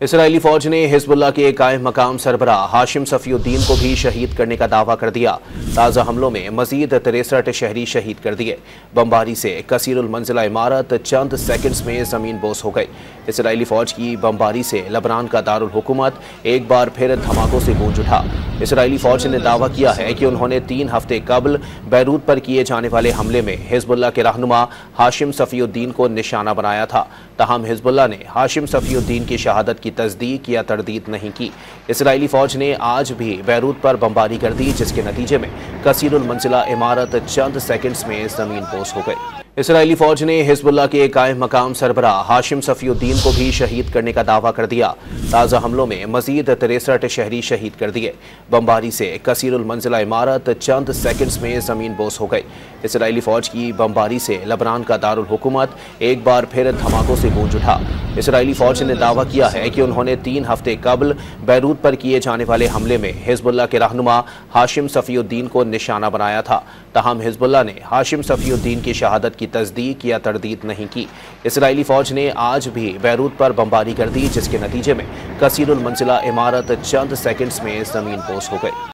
Israeli फौज ने Hezbollah के कायम मकाम सरबराह हाशिम सफीउद्दीन को भी शहीद करने का दावा कर दिया। ताज़ा हमलों में मजीद 63 शहरी शहीद कर दिए। बमबारी से कसीरुल मंजिला इमारत चंद सेकंड्स में जमीन बोस हो गई। इसराइली फौज की बमबारी से लबनान का दारुल हुकूमत एक बार फिर धमाकों से गूंज उठा। इसराइली फौज ने दावा किया है कि उन्होंने 3 हफ्ते कबल बैरूत पर किए जाने वाले हमले में हिजबुल्लाह के रहनुमा हाशिम सफीउद्दीन को निशाना बनाया था। ताहम हिजबुल्लाह ने हाशिम सफीउद्दीन की शहादत की तस्दीक या तरदीद नहीं की। इसराइली फौज ने आज भी बैरूत पर बमबारी कर दी, जिसके नतीजे में कसीरुल मंजिला इमारत चंद सेकंड्स में जमीन बोस हो गई। इसराइली फौज ने हिजबुल्लाह के कायम मकाम सरबराह हाशिम सफीउद्दीन को भी शहीद करने का दावा कर दिया। ताज़ा हमलों में मजीद 63 शहरी शहीद कर दिए। बमबारी से कसीरुल मंजिला इमारत चंद सेकंड्स में जमीन बोस हो गई। इसराइली फौज की बमबारी से लबनान का दारुल हुकूमत एक बार फिर धमाकों से गूंज उठा। इसराइली फौज ने दावा किया है कि उन्होंने 3 हफ्ते कबल बैरूत पर किए जाने वाले हमले में हिजबुल्लाह के रहनुमा हाशिम सफीउद्दीन को निशाना बनाया था। ताहम हिजबुल्लाह ने हाशिम सफीउद्दीन की शहादत की तस्दीक या तरदीद नहीं की। इसराइली फौज ने आज भी बैरूत पर बमबारी कर दी, जिसके नतीजे में कसीरुल मंजिला इमारत चंद सेकंड्स में जमीन बोस हो गई।